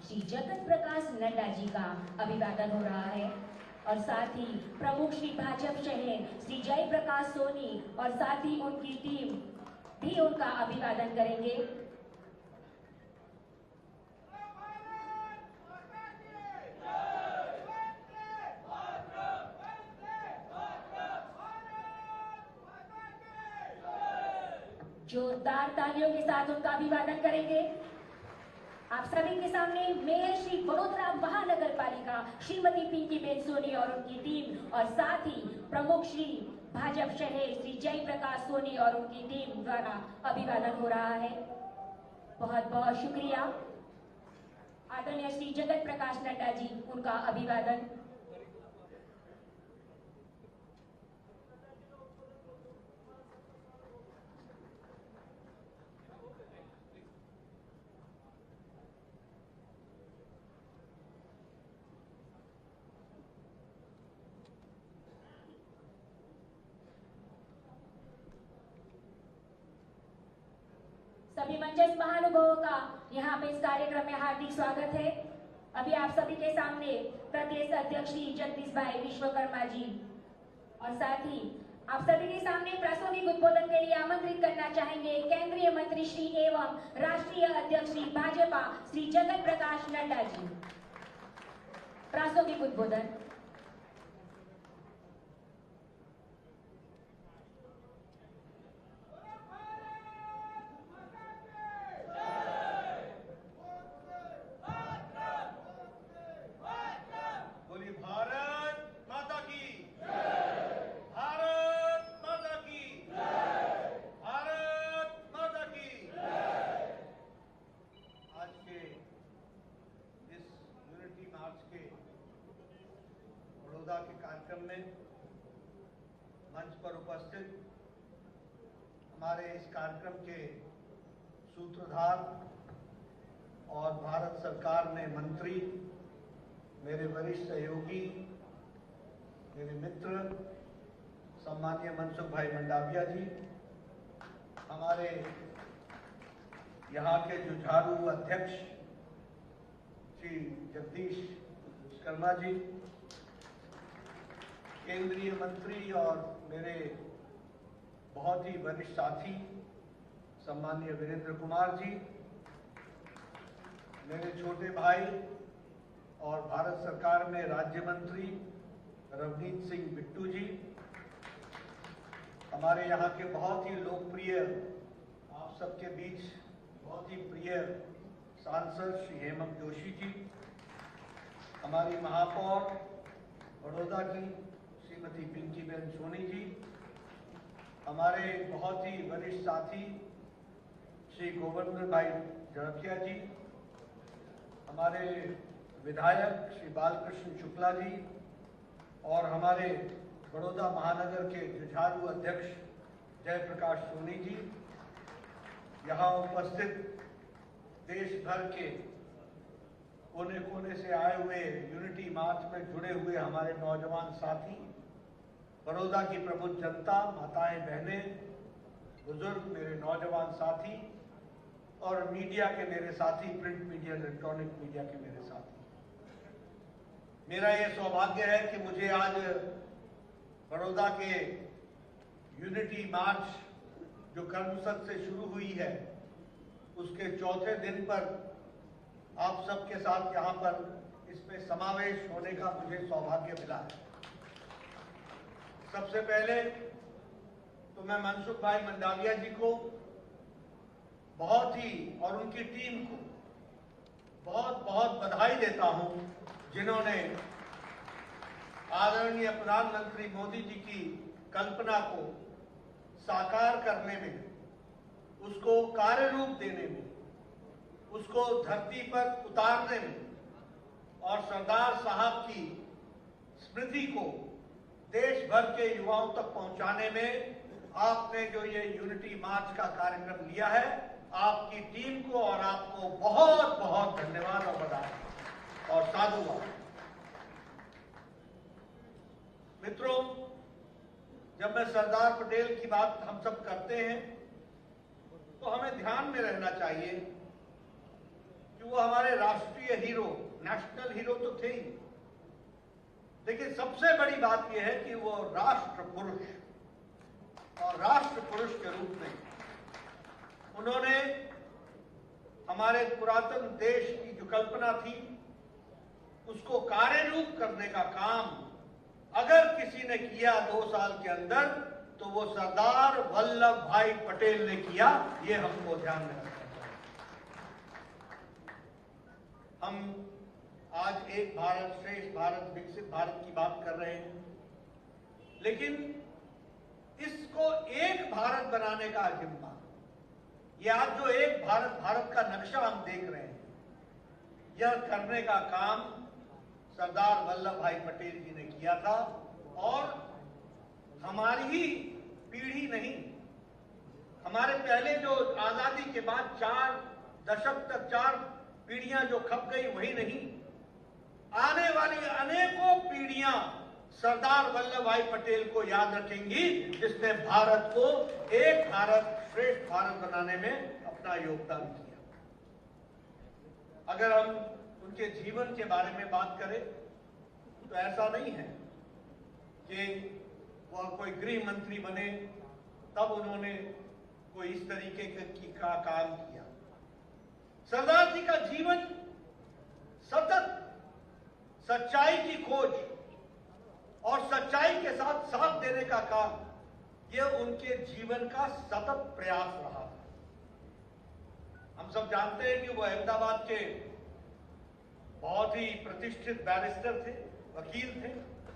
श्री जगत प्रकाश नड्डा जी का अभिवादन हो रहा है और साथ ही प्रमुख श्री भाजपा शहर श्री जय प्रकाश सोनी और साथ ही उनकी टीम भी उनका अभिवादन करेंगे। जोरदार तालियों के साथ उनका अभिवादन करेंगे। आप सभी के सामने मेयर श्री वडोदरा महानगर पालिका श्रीमती पिंकीबेन सोनी और उनकी टीम और साथ ही प्रमुख श्री भाजपा शहर श्री जय प्रकाश सोनी और उनकी टीम द्वारा अभिवादन हो रहा है। बहुत बहुत शुक्रिया। आदरणीय श्री जगत प्रकाश नड्डा जी, उनका अभिवादन। सभी मंचस्थ महानुभावों का यहाँ पे इस कार्यक्रम में हार्दिक स्वागत है। अभी आप सभी के सामने प्रदेश अध्यक्ष श्री जगदीश भाई विश्वकर्मा जी और साथ ही आप सभी के सामने प्रासंगिक उद्बोधन के लिए आमंत्रित करना चाहेंगे केंद्रीय मंत्री श्री एवं राष्ट्रीय अध्यक्ष श्री भाजपा श्री जगत प्रकाश नड्डा जी। प्रासंगिक उद्बोधन। के कार्यक्रम में मंच पर उपस्थित हमारे इस कार्यक्रम के सूत्रधार और भारत सरकार में मंत्री, मेरे वरिष्ठ सहयोगी, मेरे मित्र सम्मानीय मनसुख भाई मंडाविया जी, हमारे यहाँ के जुझारू अध्यक्ष श्री जगदीश विश्वकर्मा जी, केंद्रीय मंत्री और मेरे बहुत ही वरिष्ठ साथी सम्मानीय वीरेंद्र कुमार जी, मेरे छोटे भाई और भारत सरकार में राज्य मंत्री रवनीत सिंह बिट्टू जी, हमारे यहाँ के बहुत ही लोकप्रिय, आप सबके बीच बहुत ही प्रिय सांसद श्री हेमंत जोशी जी, हमारी महापौर बड़ौदा की श्रीमती पिंकीबेन सोनी जी, हमारे बहुत ही वरिष्ठ साथी श्री गोविंद भाई जड़किया जी, हमारे विधायक श्री बालकृष्ण शुक्ला जी और हमारे बड़ौदा महानगर के जुझारू अध्यक्ष जयप्रकाश सोनी जी, यहाँ उपस्थित देश भर के कोने कोने से आए हुए यूनिटी मार्च में जुड़े हुए हमारे नौजवान साथी, बड़ौदा की प्रबुद्ध जनता, माताएं बहनें, बुजुर्ग, मेरे नौजवान साथी और मीडिया के मेरे साथी, प्रिंट मीडिया, इलेक्ट्रॉनिक मीडिया के मेरे साथी, मेरा ये सौभाग्य है कि मुझे आज बड़ौदा के यूनिटी मार्च जो कर्मसद से शुरू हुई है उसके चौथे दिन पर आप सबके साथ यहाँ पर इसमें समावेश होने का मुझे सौभाग्य मिला है। सबसे पहले तो मैं मनसुख भाई मंडाविया जी को बहुत ही और उनकी टीम को बहुत बहुत बधाई देता हूं, जिन्होंने आदरणीय प्रधानमंत्री मोदी जी की कल्पना को साकार करने में, उसको कार्य रूप देने में, उसको धरती पर उतारने में और सरदार साहब की स्मृति को देश भर के युवाओं तक पहुंचाने में आपने जो ये यूनिटी मार्च का कार्यक्रम लिया है, आपकी टीम को और आपको बहुत बहुत धन्यवाद और बधाई और साधुवाद। मित्रों, जब मैं सरदार पटेल की बात हम सब करते हैं तो हमें ध्यान में रहना चाहिए कि वो हमारे राष्ट्रीय हीरो, नेशनल हीरो तो थे ही, लेकिन सबसे बड़ी बात यह है कि वो राष्ट्र पुरुष, और राष्ट्र पुरुष के रूप में उन्होंने हमारे पुरातन देश की जो कल्पना थी उसको कार्यरूप करने का काम अगर किसी ने किया 2 साल के अंदर, तो वो सरदार वल्लभ भाई पटेल ने किया। ये हमको ध्यान में रखना है। हम आज एक भारत श्रेष्ठ भारत, विकसित भारत की बात कर रहे हैं, लेकिन इसको एक भारत बनाने का जिम्मा, ये आज जो एक भारत, भारत का नक्शा हम देख रहे हैं, यह करने का काम सरदार वल्लभ भाई पटेल जी ने किया था। और हमारी ही पीढ़ी नहीं, हमारे पहले जो आजादी के बाद 4 दशक तक 4 पीढ़ियां जो खप गई वही नहीं, आने वाली अनेकों पीढ़ियां सरदार वल्लभ भाई पटेल को याद रखेंगी, जिसने भारत को एक भारत श्रेष्ठ भारत बनाने में अपना योगदान किया। अगर हम उनके जीवन के बारे में बात करें तो ऐसा नहीं है कि वह कोई गृह मंत्री बने तब उन्होंने कोई इस तरीके का काम किया। सरदार जी का जीवन सतत सच्चाई की खोज और सच्चाई के साथ साथ देने का काम, यह उनके जीवन का सतत प्रयास रहा। हम सब जानते हैं कि वो अहमदाबाद के बहुत ही प्रतिष्ठित बैरिस्टर थे, वकील थे,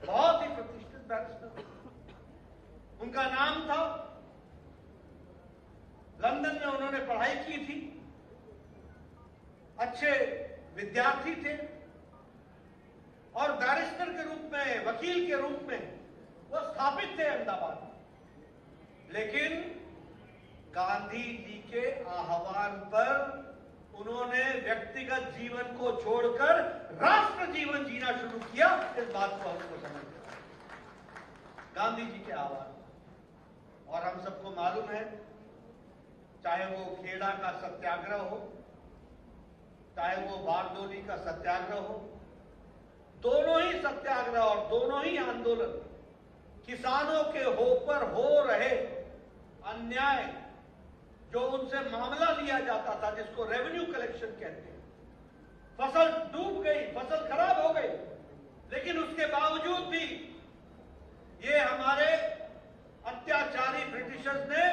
बहुत ही प्रतिष्ठित बैरिस्टर थे। उनका नाम था, लंदन में उन्होंने पढ़ाई की थी, अच्छे विद्यार्थी थे और बैरिस्टर के रूप में, वकील के रूप में वो स्थापित थे अहमदाबाद में। लेकिन गांधी जी के आह्वान पर उन्होंने व्यक्तिगत जीवन को छोड़कर राष्ट्र जीवन जीना शुरू किया। इस बात को हमको समझना है, गांधी जी के आह्वान। और हम सबको मालूम है, चाहे वो खेड़ा का सत्याग्रह हो, चाहे वो बारडोली का सत्याग्रह हो, दोनों ही सत्याग्रह और दोनों ही आंदोलन किसानों के ऊपर हो रहे अन्याय, जो उनसे मामला लिया जाता था, जिसको रेवेन्यू कलेक्शन कहते हैं, फसल डूब गई, फसल खराब हो गई, लेकिन उसके बावजूद भी ये हमारे अत्याचारी ब्रिटिशर्स ने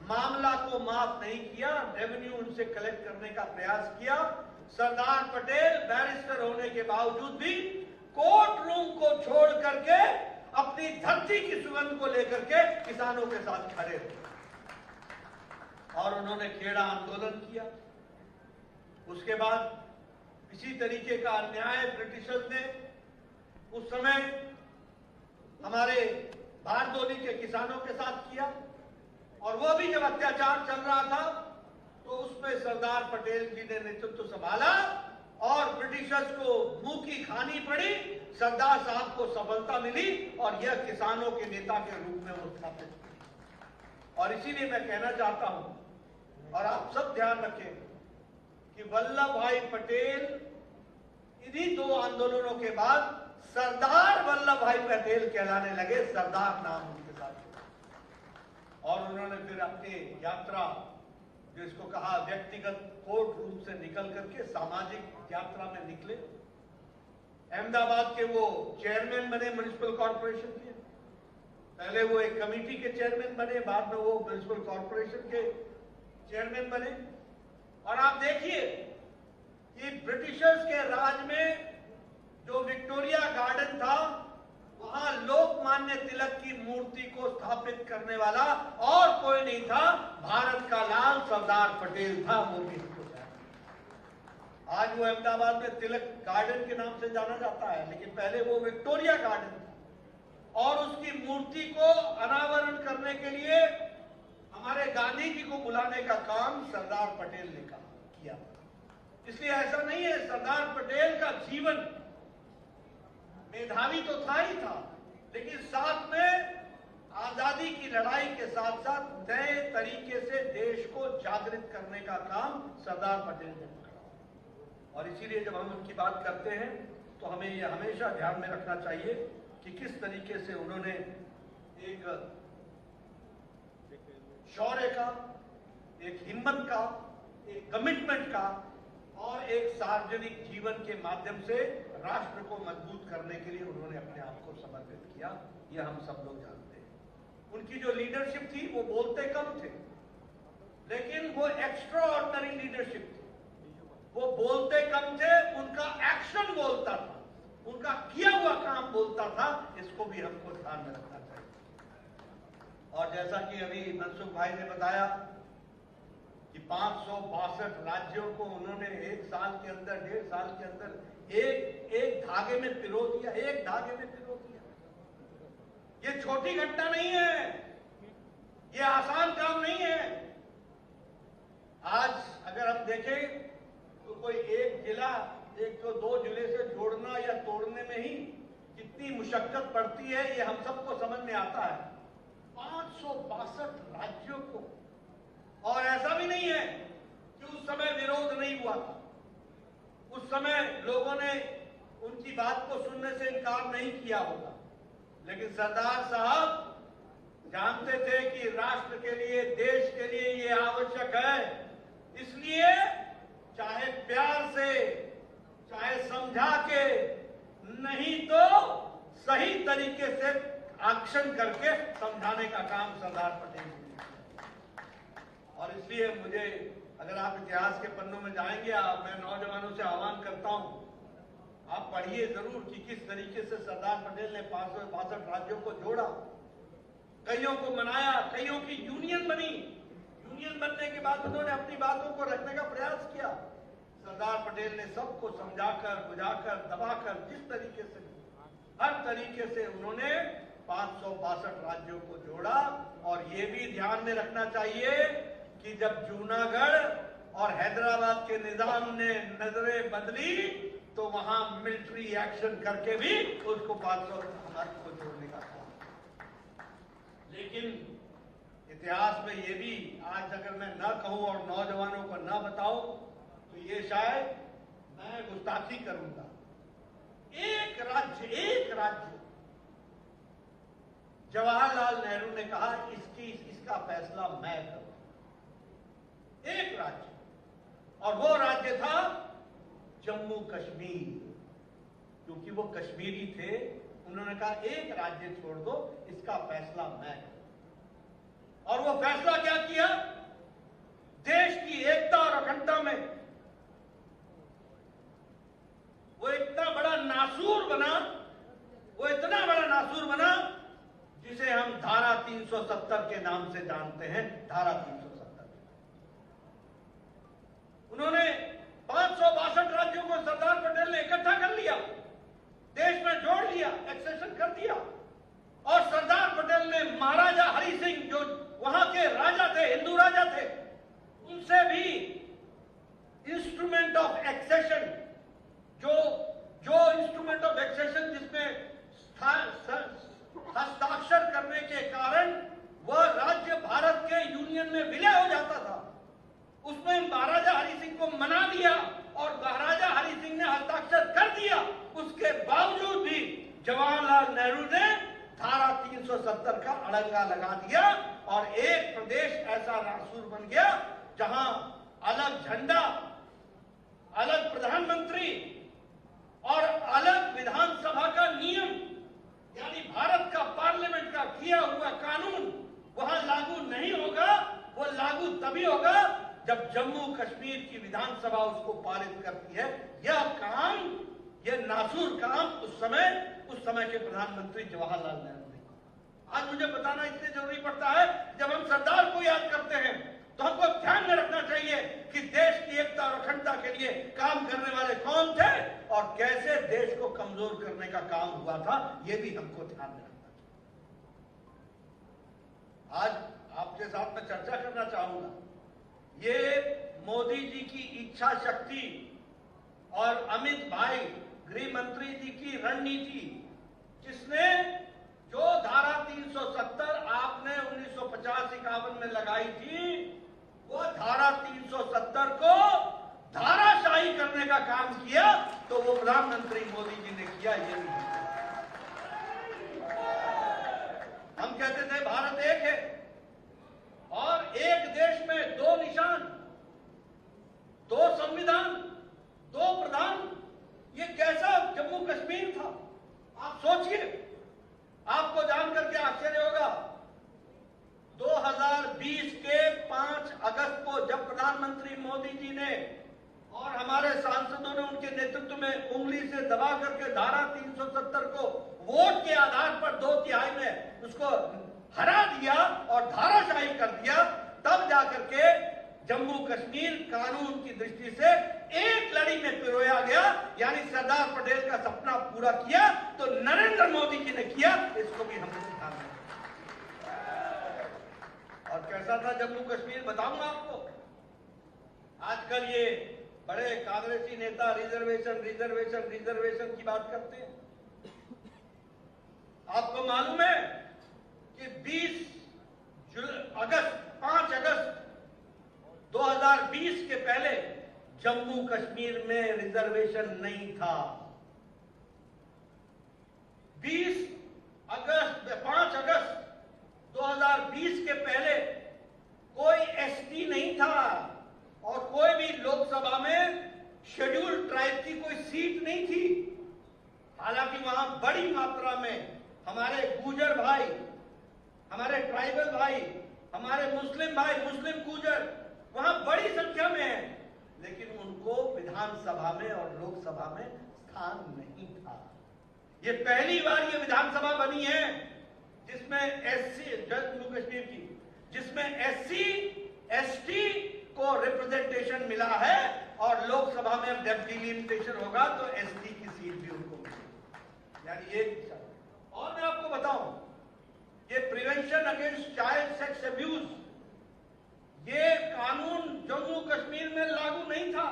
मामला को माफ नहीं किया, रेवेन्यू उनसे कलेक्ट करने का प्रयास किया। सरदार पटेल बैरिस्टर होने के बावजूद भी कोर्ट रूम को छोड़ करके अपनी धरती की सुगंध को लेकर के किसानों के साथ खड़े थे और उन्होंने खेड़ा आंदोलन किया। उसके बाद इसी तरीके का अन्याय ब्रिटिशर्स ने उस समय हमारे बारडोली के किसानों के साथ किया, और वो भी जब अत्याचार चल रहा था तो उसमें सरदार पटेल जी ने नेतृत्व संभाला और ब्रिटिशर्स को मुंह की खानी पड़ी। सरदार साहब को सफलता मिली और यह किसानों के नेता के रूप में वो स्थापित हुए। और इसीलिए मैं कहना चाहता हूं, और आप सब ध्यान रखें कि वल्लभ भाई पटेल इन्हीं 2 आंदोलनों के बाद सरदार वल्लभ भाई पटेल कहलाने लगे, सरदार नाम उनके साथ। और उन्होंने फिर अपनी यात्रा, जिसको कहा व्यक्तिगत कोर्ट रूम से निकल करके सामाजिक यात्रा में निकले। अहमदाबाद के वो चेयरमैन बने म्युनिसिपल कॉर्पोरेशन के, पहले वो एक कमेटी के चेयरमैन बने, बाद में वो म्युनिसिपल कॉर्पोरेशन के चेयरमैन बने। और आप देखिए कि ब्रिटिशर्स के राज में जो विक्टोरिया गार्डन था, वहां लोकमान्य तिलक की मूर्ति को स्थापित करने वाला और कोई नहीं था, भारत का लाल सरदार पटेल था। मोदी आज वो अहमदाबाद में तिलक गार्डन के नाम से जाना जाता है, लेकिन पहले वो विक्टोरिया गार्डन था। और उसकी मूर्ति को अनावरण करने के लिए हमारे गांधी जी को बुलाने का काम सरदार पटेल ने किया। इसलिए ऐसा नहीं है, सरदार पटेल का जीवन मेधावी तो था ही था, लेकिन साथ में आजादी की लड़ाई के साथ साथ नए तरीके से देश को जागृत करने का काम सरदार पटेल ने किया। और इसीलिए जब हम उनकी बात करते हैं तो हमें ये हमेशा ध्यान में रखना चाहिए कि किस तरीके से उन्होंने एक शौर्य का, एक हिम्मत का, एक कमिटमेंट का और एक सार्वजनिक जीवन के माध्यम से राष्ट्र को मजबूत करने के लिए उन्होंने अपने आप को समर्पित किया। ये हम सब लोग जानते हैं। उनकी जो लीडरशिप थी वो बोलते कम थे, लेकिन वो एक्स्ट्रा ऑर्डिनरी लीडरशिप थी। वो बोलते कम थे, उनका एक्शन बोलता था, उनका किया हुआ काम बोलता था। इसको भी हमको ध्यान में रखना चाहिए। और जैसा कि अभी मनसुख भाई ने बताया कि 562 राज्यों को उन्होंने एक साल के अंदर, 1.5 साल के अंदर एक धागे में पिरो दिया, एक धागे में पिरो दिया। ये छोटी घटना नहीं है, ये आसान काम नहीं है। आज अगर हम देखें तो कोई एक जिला, एक तो 2 जिले से जोड़ना या तोड़ने में ही कितनी मुशक्कत पड़ती है, ये हम सबको समझ में आता है। 562 राज्यों को, और ऐसा भी नहीं है कि उस समय विरोध नहीं हुआ था। उस समय लोगों ने उनकी बात को सुनने से इनकार नहीं किया होगा, लेकिन सरदार साहब जानते थे कि राष्ट्र के लिए, देश के लिए ये आवश्यक है। इसलिए चाहे प्यार से, चाहे समझा के, नहीं तो सही तरीके से एक्शन करके समझाने का काम सरदार पटेल ने किया। और इसलिए मुझे, अगर आप इतिहास के पन्नों में जाएंगे, मैं नौजवानों से आह्वान करता हूं, आप पढ़िए जरूर कि किस तरीके से सरदार पटेल ने 562 राज्यों को जोड़ा, कईयों को मनाया, कईयों की यूनियन बनी। यूनियन बनने के बाद उन्होंने अपनी बातों को रखने का प्रयास किया। सरदार पटेल ने सबको समझाकर, बुझाकर, दबाकर, जिस तरीके से, हर तरीके से उन्होंने 562 राज्यों को जोड़ा। और ये भी ध्यान में रखना चाहिए कि जब जूनागढ़ और हैदराबाद के निजाम ने नजरें बदली तो वहां मिलिट्री एक्शन करके भी उसको 500 को जोड़ने का था। लेकिन इतिहास में ये भी, आज अगर मैं न कहूं और नौजवानों को न बताऊं तो ये शायद मैं गुस्ताखी करूंगा। एक राज्य जवाहरलाल नेहरू ने कहा इसका फैसला मैं करूं। एक राज्य, और वो राज्य था जम्मू कश्मीर। क्योंकि वो कश्मीरी थे, उन्होंने कहा एक राज्य छोड़ दो, इसका फैसला मैं करूं। और वो फैसला क्या किया? देश की एकता और अखंडता में वो इतना बड़ा नासूर बना, वो इतना बड़ा नासूर बना जिसे हम धारा 370 के नाम से जानते हैं। धारा 370 उन्होंने 562 राज्यों को सरदार पटेल ने इकट्ठा कर लिया, देश में जोड़ लिया, एक्सेशन कर दिया। और सरदार पटेल ने महाराजा हरि सिंह, जो वहां के राजा थे, हिंदू राजा थे, उनसे भी इंस्ट्रूमेंट ऑफ एक्सेशन, जो इंस्ट्रूमेंट ऑफ एक्सेशन जिसमें हस्ताक्षर करने के कारण वह राज्य भारत के यूनियन में विलय हो जाता था, उसमें महाराजा हरि सिंह को मना लिया और महाराजा हरि सिंह ने हस्ताक्षर कर दिया। उसके बावजूद भी जवाहरलाल नेहरू ने धारा 370 का अड़ंगा लगा दिया और एक प्रदेश ऐसा नासूर बन गया जहां अलग झंडा, अलग प्रधानमंत्री और अलग विधानसभा का नियम, यानी भारत का पार्लियामेंट का किया हुआ कानून वहां लागू नहीं होगा। वो लागू तभी होगा जब जम्मू कश्मीर की विधानसभा उसको पारित करती है। यह काम, यह नासूर काम उस समय के प्रधानमंत्री जवाहरलाल नेहरू ने। आज मुझे बताना इसलिए जरूरी पड़ता है, जब हम सरदार को याद करते हैं तो हमको ध्यान में रखना चाहिए कि देश की एकता और अखंडता के लिए काम करने वाले कौन थे और कैसे देश को कमजोर करने का काम हुआ था, यह भी हमको ध्यान में रखना चाहिए। आज आपके साथ मैं चर्चा करना चाहूंगा, ये मोदी जी की इच्छा शक्ति और अमित भाई गृह मंत्री जी की रणनीति, जिसने जो धारा 370 आपने 1950-51 में लगाई थी, वो धारा 370 को धाराशाही करने का काम प्रधानमंत्री मोदी जी ने और हमारे सांसदों ने उनके नेतृत्व में उंगली से दबा करके धारा 370 को वोट के आधार पर 2/3 में उसको हरा दिया और धाराशाही कर दिया, तब जाकर के जम्मू कश्मीर कानून की दृष्टि से एक लड़ी में पिरोया गया, यानी सरदार पटेल का सपना पूरा किया तो नरेंद्र मोदी जी ने किया। इसको भी हमने ध्यान रखा। और कैसा था जम्मू कश्मीर बताऊंगा आपको। आजकल ये बड़े कांग्रेसी नेता रिजर्वेशन रिजर्वेशन रिजर्वेशन की बात करते हैं। आपको मालूम है कि 5 अगस्त 2020 के पहले जम्मू कश्मीर में रिजर्वेशन नहीं था। 5 अगस्त 2020 के पहले कोई एसटी नहीं था और कोई भी लोकसभा में शेड्यूल्ड ट्राइब की कोई सीट नहीं थी। हालांकि वहां बड़ी मात्रा में हमारे गुर्जर भाई, हमारे ट्राइबल भाई, हमारे मुस्लिम भाई, मुस्लिम गुर्जर वहां बड़ी संख्या में है, लेकिन उनको विधानसभा में और लोकसभा में स्थान नहीं था। ये पहली बार ये विधानसभा बनी है जिसमें एससी, जम्मू कश्मीर की, जिसमें एससी एसटी को रिप्रेजेंटेशन मिला है और लोकसभा में जब डिलिमिटेशन होगा तो एसटी की सीट भी उनको मिलेगी। यानी ये दिशा। और मैं आपको बताऊं, ये prevention against child sex abuse, ये कानून जम्मू कश्मीर में लागू नहीं था।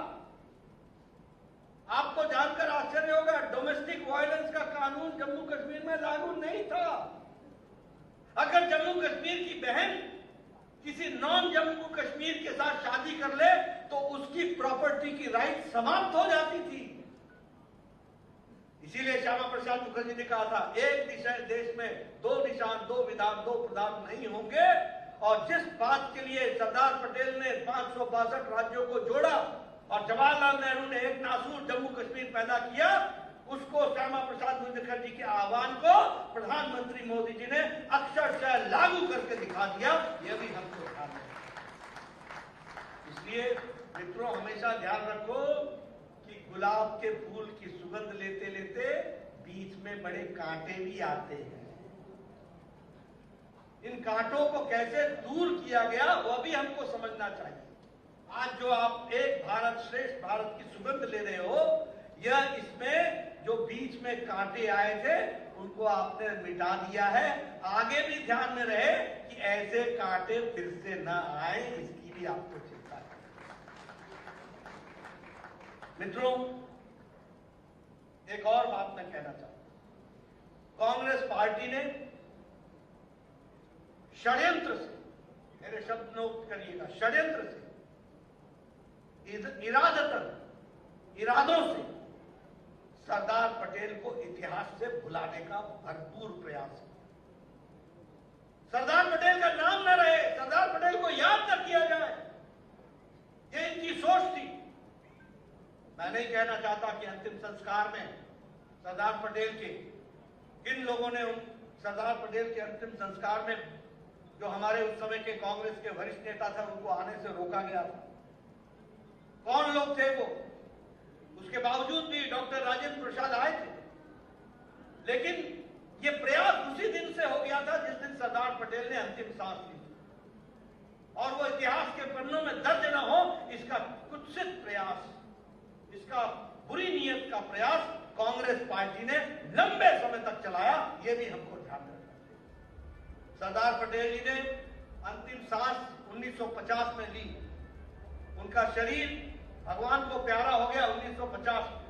आपको जानकर आश्चर्य होगा, डोमेस्टिक वायलेंस का कानून जम्मू कश्मीर में लागू नहीं था। अगर जम्मू कश्मीर की बहन किसी नॉन जम्मू कश्मीर के साथ शादी कर ले तो उसकी प्रॉपर्टी की राइट समाप्त हो जाती थी। इसीलिए श्यामा प्रसाद मुखर्जी ने कहा था, एक देश में 2 निशान, 2 विधान, 2 प्रधान नहीं होंगे। और जिस बात के लिए सरदार पटेल ने 562 राज्यों को जोड़ा और जवाहरलाल नेहरू ने एक नासूर जम्मू कश्मीर पैदा किया, उसको श्यामा प्रसाद मुखर्जी के आह्वान को प्रधानमंत्री मोदी जी ने अक्षरशः लागू करके दिखा दिया। यह भी हमको ध्यान रखना। इसलिए मित्रों, हमेशा ध्यान रखो कि गुलाब के फूल की सुगंध लेते लेते बीच में बड़े कांटे भी आते हैं। इन कांटों को कैसे दूर किया गया वह भी हमको समझना चाहिए। आज जो आप एक भारत श्रेष्ठ भारत की सुगंध ले रहे हो, यह इसमें जो बीच में कांटे आए थे उनको आपने मिटा दिया है। आगे भी ध्यान में रहे कि ऐसे कांटे फिर से न आए, इसकी भी आपको चिंता है। मित्रों, एक और बात मैं कहना चाहता हूं। कांग्रेस पार्टी ने षड्यंत्र से, मेरे शब्द नोट करिएगा, षड्यंत्र से, इरादों से सरदार पटेल को इतिहास से भुलाने का भरपूर प्रयास किया। सरदार पटेल का नाम न रहे, सरदार पटेल को याद न किया जाए, ये इनकी सोच थी। मैं नहीं कहना चाहता कि अंतिम संस्कार में सरदार पटेल के, किन लोगों ने सरदार पटेल के अंतिम संस्कार में, जो हमारे उस समय के कांग्रेस के वरिष्ठ नेता था, उनको आने से रोका गया था। कौन लोग थे वो? उसके बावजूद भी डॉक्टर राजेंद्र प्रसाद आए थे, लेकिन ये प्रयास उसी दिन से हो गया था जिस दिन सरदार पटेल ने अंतिम सांस ली। और वो इतिहास के पन्नों में दर्ज न हो, इसका कुत्सित प्रयास, इसका बुरी नीयत का प्रयास कांग्रेस पार्टी ने लंबे समय तक चलाया। ये भी हमको ध्यान रखना चाहिए। सरदार पटेल जी ने अंतिम सांस 1950 में ली। उनका शरीर भगवान को प्यारा हो गया 1950 में।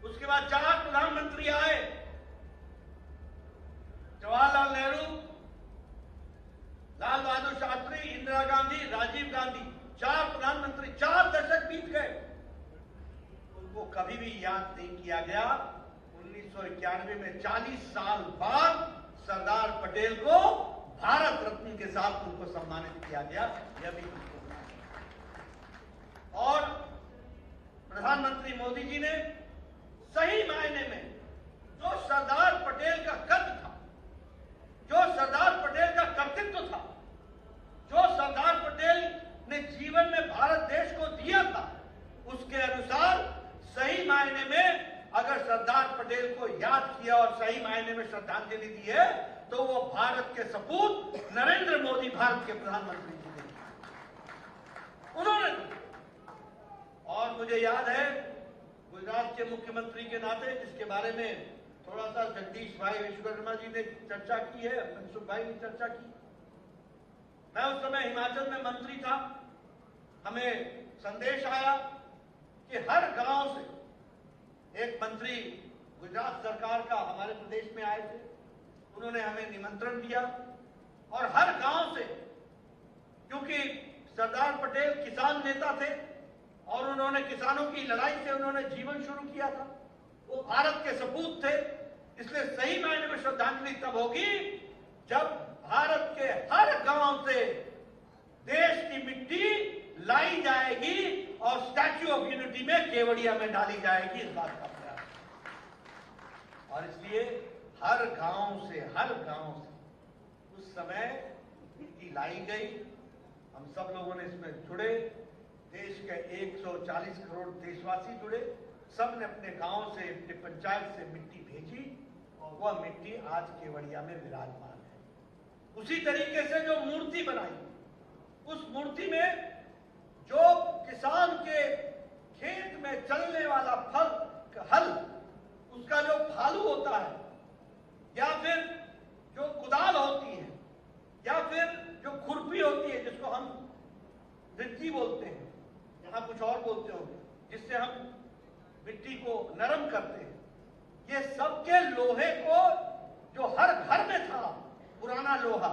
उसके बाद 4 प्रधानमंत्री आए, जवाहरलाल नेहरू, लाल बहादुर शास्त्री, इंदिरा गांधी, राजीव गांधी। 4 प्रधानमंत्री, 4 दशक बीत गए, उनको कभी भी याद नहीं किया गया। 1991 में 40 साल बाद सरदार पटेल को भारत रत्न के साथ उनको सम्मानित किया गया। यह भी और प्रधानमंत्री मोदी जी ने सही मायने में जो सरदार पटेल का कद था, जो सरदार पटेल का कर्तृत्व था, जो सरदार पटेल ने जीवन में भारत देश तो वो भारत के सपूत नरेंद्र मोदी भारत के प्रधानमंत्री जी ने उन्होंने। और मुझे याद है गुजरात के मुख्यमंत्री के नाते, जिसके बारे में थोड़ा सा जगदीश भाई विश्वकर्मा जी ने चर्चा की है, मनसुख भाई ने चर्चा की। मैं उस समय हिमाचल में मंत्री था। हमें संदेश आया कि हर गांव से एक मंत्री गुजरात सरकार का हमारे प्रदेश में आए थे। उन्होंने हमें निमंत्रण दिया और हर गांव से, क्योंकि सरदार पटेल किसान नेता थे और उन्होंने किसानों की लड़ाई से उन्होंने जीवन शुरू किया था, वो भारत के सपूत थे। इसलिए सही मायने में श्रद्धांजलि तब होगी जब भारत के हर गांव से देश की मिट्टी लाई जाएगी और स्टैच्यू ऑफ यूनिटी में केवड़िया में डाली जाएगी, इस बात का प्रयास। और इसलिए हर गांव से उस समय मिट्टी लाई गई। हम सब लोगों ने इसमें जुड़े। देश के 140 करोड़ देशवासी जुड़े। सब ने अपने गांव से, अपने पंचायत से मिट्टी भेजी और वह मिट्टी आज केवड़िया में विराजमान है। उसी तरीके से जो मूर्ति बनाई, उस मूर्ति में जो किसान के खेत में चलने वाला हल, उसका जो भालू होता है, या फिर जो कुदाल होती है, या फिर जो खुरपी होती है, जिसको हम रिद्धी बोलते हैं, यहाँ कुछ और बोलते होंगे, जिससे हम मिट्टी को नरम करते हैं, ये सबके लोहे को जो हर घर में था, पुराना लोहा,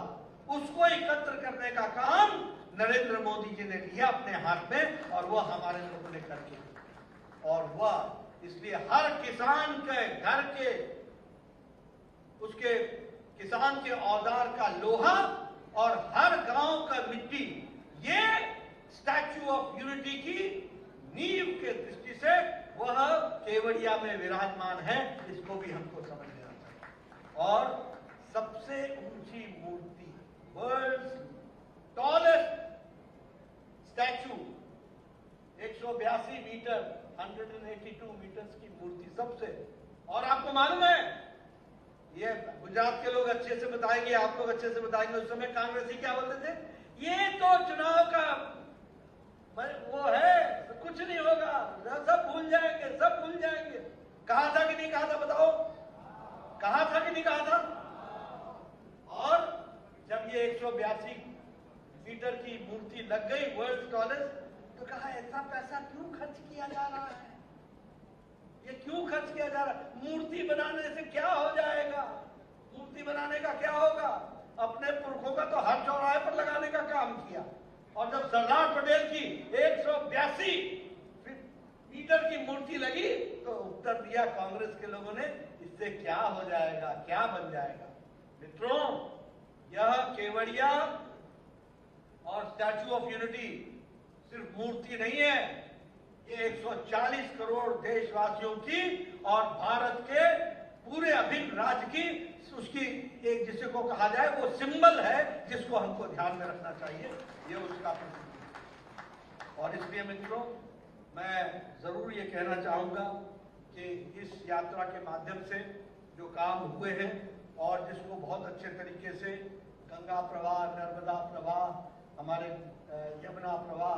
उसको एकत्र करने का काम नरेंद्र मोदी जी ने लिया अपने हाथ में और वह हमारे लोगों ने करके, और वह इसलिए हर किसान के घर के, उसके किसान के औजार का लोहा और हर गांव का मिट्टी, ये स्टैच्यू ऑफ यूनिटी की नींव के दृष्टि से वह केवड़िया में विराजमान है। इसको भी हमको समझ लेना चाहिए। और सबसे ऊंची मूर्ति, world's tallest statue, 182 metre, 182 metres की मूर्ति सबसे। और आपको मालूम है, ये गुजरात के लोग अच्छे से बताएंगे, आप लोग अच्छे से बताएंगे, उस समय कांग्रेसी क्या बोलते थे, ये तो चुनाव का वो है, कुछ नहीं होगा, सब भूल जाएंगे, सब भूल जाएंगे। कहा था कि नहीं कहा था, बताओ, कहा था कि नहीं कहा था? और जब ये 182 मीटर की मूर्ति लग गई वर्ल्ड टॉलेस्ट, तो कहा ऐसा पैसा क्यों खर्च किया जा रहा है, ये क्यों खर्च किया जा रहा है? मूर्ति बनाने से क्या हो जाएगा? मूर्ति बनाने का क्या होगा? अपने पुरखों का तो हर चौराहे पर लगाने का काम किया। और जब सरदार पटेल की 182 मीटर की मूर्ति लगी तो उत्तर दिया कांग्रेस के लोगों ने, इससे क्या हो जाएगा, क्या बन जाएगा? मित्रों, यह केवड़िया और स्टैच्यू ऑफ यूनिटी सिर्फ मूर्ति नहीं है, ये 140 करोड़ देशवासियों की और भारत के पूरे अभिन्न राज्य की, उसकी एक, जिसे को कहा जाए, वो सिंबल है, जिसको हमको ध्यान में रखना चाहिए। ये उसका प्रतीक। और इसलिए मित्रों, मैं जरूर ये कहना चाहूंगा कि इस यात्रा के माध्यम से जो काम हुए हैं और जिसको बहुत अच्छे तरीके से गंगा प्रवाह, नर्मदा प्रवाह, हमारे यमुना प्रवाह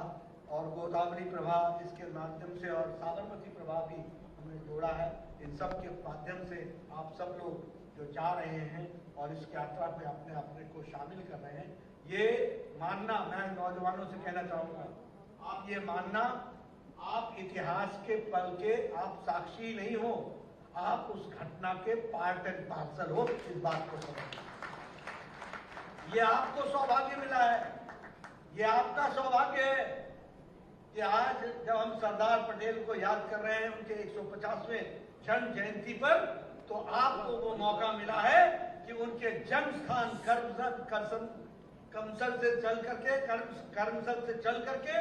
और गोदावरी प्रवाह, इसके माध्यम से, और साबरमती प्रवाह भी हमने जोड़ा है। इन सब के माध्यम से आप सब लोग जो जा रहे हैं और इस यात्रा में अपने अपने को शामिल कर रहे हैं, ये मानना, मैं नौजवानों से कहना चाहूंगा, आप ये मानना, आप इतिहास के पल के आप साक्षी नहीं हो, आप उस घटना के पार्ट एंड पार्सल हो। इस बात को समझिए, ये आपको सौभाग्य मिला है, ये आपका सौभाग्य है कि आज जब हम सरदार पटेल को याद कर रहे हैं उनके 150वें जन्म जयंती पर, तो आपको वो मौका मिला है कि उनके जन्म स्थान करमसद से चल करके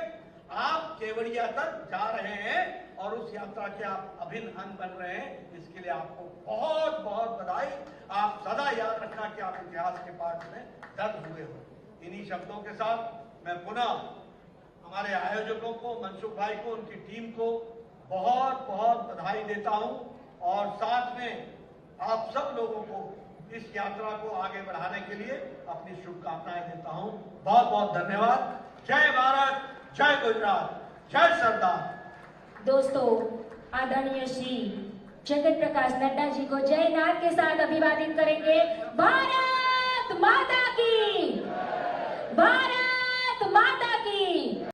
आप केवड़िया तक जा रहे हैं और उस यात्रा के आप अभिन्न अंग बन रहे हैं। इसके लिए आपको बहुत बहुत बधाई। आप सदा याद रखना कि आप इतिहास के पाठ में दर्ज हुए हो। इन्हीं शब्दों के साथ मैं पुनः हमारे आयोजकों को, मनसुख भाई को, उनकी टीम को बहुत बहुत बधाई देता हूं और साथ में आप सब लोगों को इस यात्रा को आगे बढ़ाने के लिए अपनी शुभकामनाएं देता हूं। बहुत बहुत धन्यवाद। जय भारत, जय गुजरात, जय सरदार। दोस्तों, आदरणीय श्री जगत प्रकाश नड्डा जी को जय नाद के साथ अभिवादित करेंगे। भारत